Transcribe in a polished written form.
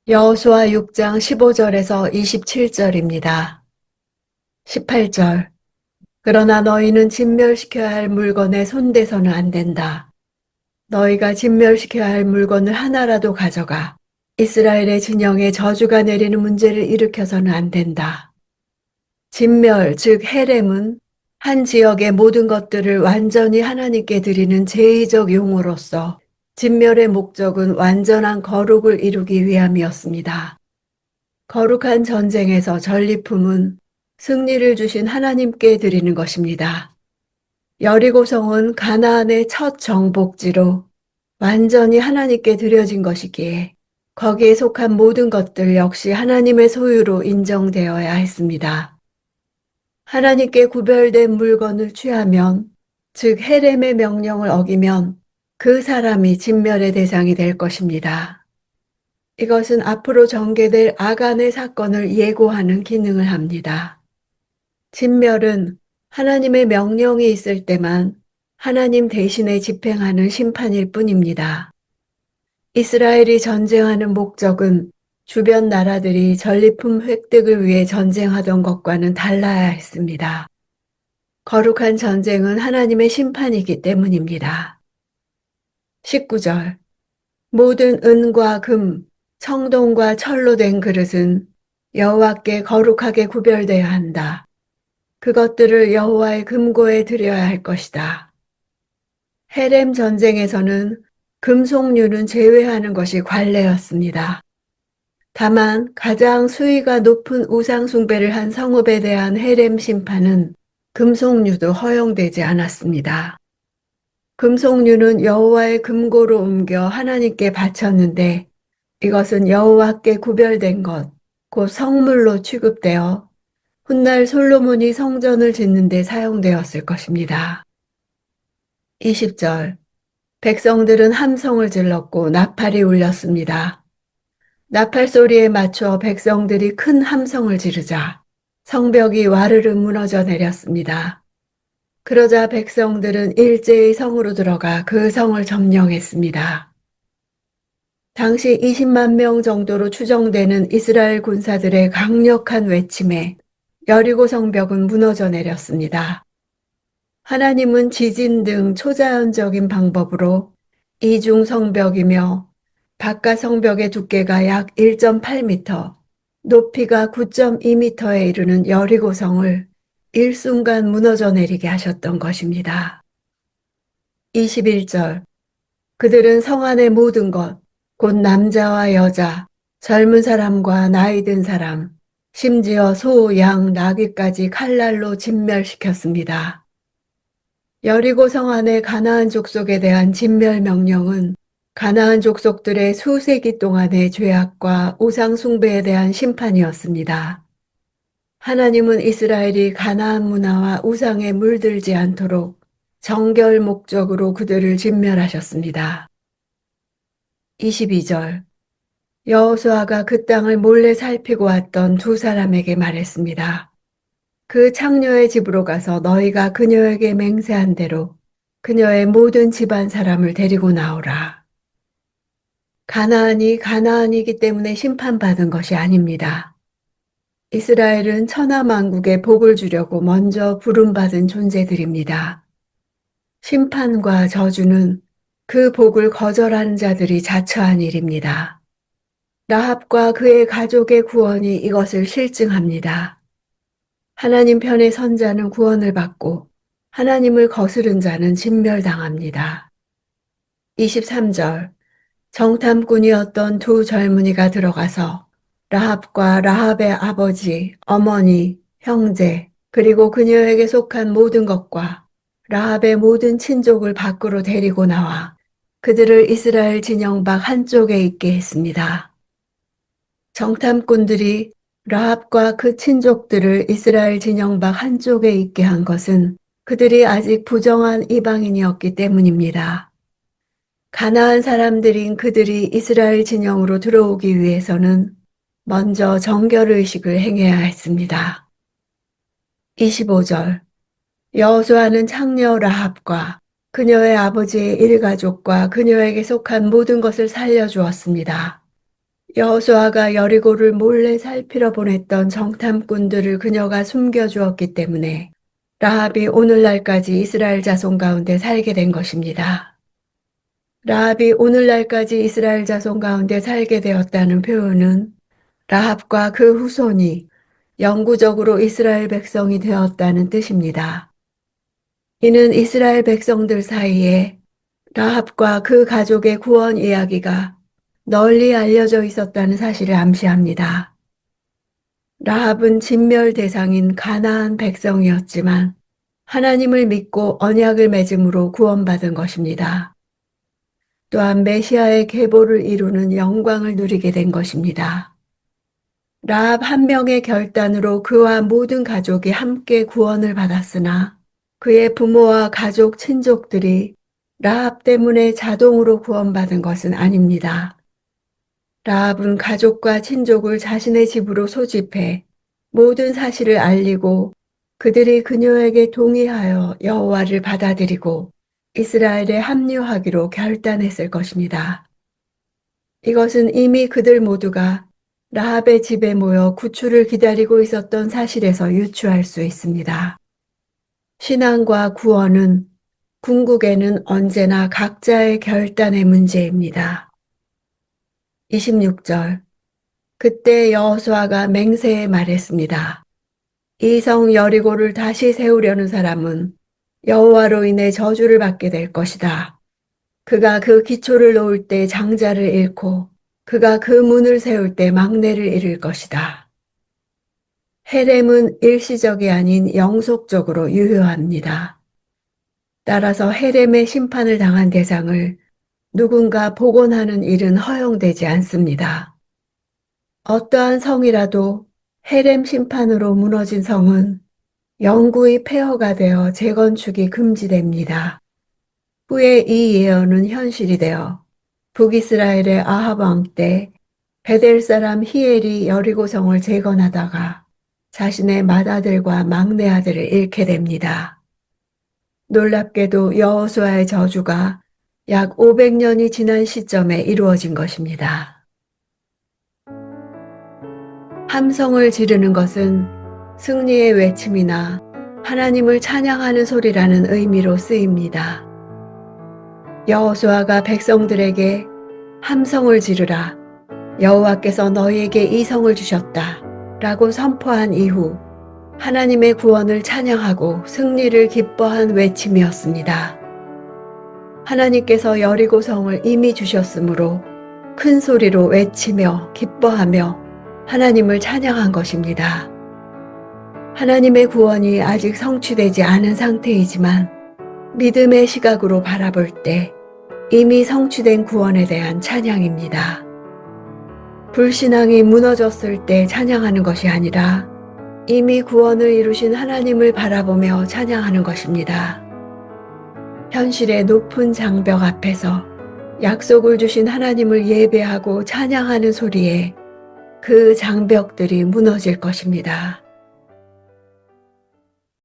여호수아 6장 15절에서 27절입니다. 18절. 그러나 너희는 진멸시켜야 할 물건에 손대서는 안 된다. 너희가 진멸시켜야 할 물건을 하나라도 가져가 이스라엘의 진영에 저주가 내리는 문제를 일으켜서는 안 된다. 진멸, 즉 헤렘은 한 지역의 모든 것들을 완전히 하나님께 드리는 제의적 용어로서 진멸의 목적은 완전한 거룩을 이루기 위함이었습니다. 거룩한 전쟁에서 전리품은 승리를 주신 하나님께 드리는 것입니다. 여리고성은 가나안의 첫 정복지로 완전히 하나님께 드려진 것이기에 거기에 속한 모든 것들 역시 하나님의 소유로 인정되어야 했습니다. 하나님께 구별된 물건을 취하면, 즉 헤렘의 명령을 어기면 그 사람이 진멸의 대상이 될 것입니다. 이것은 앞으로 전개될 아간의 사건을 예고하는 기능을 합니다. 진멸은 하나님의 명령이 있을 때만 하나님 대신에 집행하는 심판일 뿐입니다. 이스라엘이 전쟁하는 목적은 주변 나라들이 전리품 획득을 위해 전쟁하던 것과는 달라야 했습니다. 거룩한 전쟁은 하나님의 심판이기 때문입니다. 19절. 모든 은과 금, 청동과 철로 된 그릇은 여호와께 거룩하게 구별되어야 한다. 그것들을 여호와의 금고에 드려야 할 것이다. 헤렘 전쟁에서는 금속류는 제외하는 것이 관례였습니다. 다만 가장 수위가 높은 우상 숭배를 한 성읍에 대한 헤렘 심판은 금속류도 허용되지 않았습니다. 금속류는 여호와의 금고로 옮겨 하나님께 바쳤는데 이것은 여호와께 구별된 것, 곧 성물로 취급되어 훗날 솔로몬이 성전을 짓는 데 사용되었을 것입니다. 20절. 백성들은 함성을 질렀고 나팔이 울렸습니다. 나팔 소리에 맞춰 백성들이 큰 함성을 지르자 성벽이 와르르 무너져 내렸습니다. 그러자 백성들은 일제히 성으로 들어가 그 성을 점령했습니다. 당시 20만 명 정도로 추정되는 이스라엘 군사들의 강력한 외침에 여리고 성벽은 무너져 내렸습니다. 하나님은 지진 등 초자연적인 방법으로 이중 성벽이며 바깥 성벽의 두께가 약 1.8m, 높이가 9.2m에 이르는 여리고성을 일순간 무너져 내리게 하셨던 것입니다. 21절. 그들은 성 안의 모든 것, 곧 남자와 여자, 젊은 사람과 나이 든 사람, 심지어 소, 양, 나귀까지 칼날로 진멸시켰습니다. 여리고 성 안의 가나안 족속에 대한 진멸 명령은 가나안 족속들의 수세기 동안의 죄악과 우상 숭배에 대한 심판이었습니다. 하나님은 이스라엘이 가나안 문화와 우상에 물들지 않도록 정결 목적으로 그들을 진멸하셨습니다. 22절. 여호수아가 그 땅을 몰래 살피고 왔던 두 사람에게 말했습니다. 그 창녀의 집으로 가서 너희가 그녀에게 맹세한 대로 그녀의 모든 집안 사람을 데리고 나오라. 가나안이 가나안이기 때문에 심판받은 것이 아닙니다. 이스라엘은 천하만국에 복을 주려고 먼저 부름받은 존재들입니다. 심판과 저주는 그 복을 거절하는 자들이 자처한 일입니다. 라합과 그의 가족의 구원이 이것을 실증합니다. 하나님 편의 선자는 구원을 받고 하나님을 거스른 자는 진멸당합니다. 23절. 정탐꾼이었던 두 젊은이가 들어가서 라합과 라합의 아버지, 어머니, 형제, 그리고 그녀에게 속한 모든 것과 라합의 모든 친족을 밖으로 데리고 나와 그들을 이스라엘 진영 밖 한쪽에 있게 했습니다. 정탐꾼들이 라합과 그 친족들을 이스라엘 진영 밖 한쪽에 있게 한 것은 그들이 아직 부정한 이방인이었기 때문입니다. 가나안 사람들인 그들이 이스라엘 진영으로 들어오기 위해서는 먼저 정결의식을 행해야 했습니다. 25절. 여호수아는 창녀 라합과 그녀의 아버지의 일가족과 그녀에게 속한 모든 것을 살려주었습니다. 여호수아가 여리고를 몰래 살피러 보냈던 정탐꾼들을 그녀가 숨겨주었기 때문에 라합이 오늘날까지 이스라엘 자손 가운데 살게 된 것입니다. 라합이 오늘날까지 이스라엘 자손 가운데 살게 되었다는 표현은 라합과 그 후손이 영구적으로 이스라엘 백성이 되었다는 뜻입니다. 이는 이스라엘 백성들 사이에 라합과 그 가족의 구원 이야기가 널리 알려져 있었다는 사실을 암시합니다. 라합은 진멸 대상인 가나안 백성이었지만 하나님을 믿고 언약을 맺음으로 구원받은 것입니다. 또한 메시아의 계보를 이루는 영광을 누리게 된 것입니다. 라합 한 명의 결단으로 그와 모든 가족이 함께 구원을 받았으나 그의 부모와 가족, 친족들이 라합 때문에 자동으로 구원받은 것은 아닙니다. 라합은 가족과 친족을 자신의 집으로 소집해 모든 사실을 알리고 그들이 그녀에게 동의하여 여호와를 받아들이고 이스라엘에 합류하기로 결단했을 것입니다. 이것은 이미 그들 모두가 라합의 집에 모여 구출을 기다리고 있었던 사실에서 유추할 수 있습니다. 신앙과 구원은 궁극에는 언제나 각자의 결단의 문제입니다. 26절. 그때 여호수아가 맹세해 말했습니다. 이 성 여리고를 다시 세우려는 사람은 여호와로 인해 저주를 받게 될 것이다. 그가 그 기초를 놓을 때 장자를 잃고 그가 그 문을 세울 때 막내를 잃을 것이다. 헤렘은 일시적이 아닌 영속적으로 유효합니다. 따라서 헤렘의 심판을 당한 대상을 누군가 복원하는 일은 허용되지 않습니다. 어떠한 성이라도 헤렘 심판으로 무너진 성은 영구히 폐허가 되어 재건축이 금지됩니다. 후에 이 예언은 현실이 되어 북이스라엘의 아합 왕 때 베델 사람 히엘이 여리고성을 재건하다가 자신의 맏아들과 막내 아들을 잃게 됩니다. 놀랍게도 여호수아의 저주가 약 500년이 지난 시점에 이루어진 것입니다. 함성을 지르는 것은 승리의 외침이나 하나님을 찬양하는 소리라는 의미로 쓰입니다. 여호수아가 백성들에게 함성을 지르라, 여호와께서 너희에게 이 성을 주셨다 라고 선포한 이후 하나님의 구원을 찬양하고 승리를 기뻐한 외침이었습니다. 하나님께서 여리고 성을 이미 주셨으므로 큰 소리로 외치며 기뻐하며 하나님을 찬양한 것입니다. 하나님의 구원이 아직 성취되지 않은 상태이지만 믿음의 시각으로 바라볼 때 이미 성취된 구원에 대한 찬양입니다. 불신앙이 무너졌을 때 찬양하는 것이 아니라 이미 구원을 이루신 하나님을 바라보며 찬양하는 것입니다. 현실의 높은 장벽 앞에서 약속을 주신 하나님을 예배하고 찬양하는 소리에 그 장벽들이 무너질 것입니다.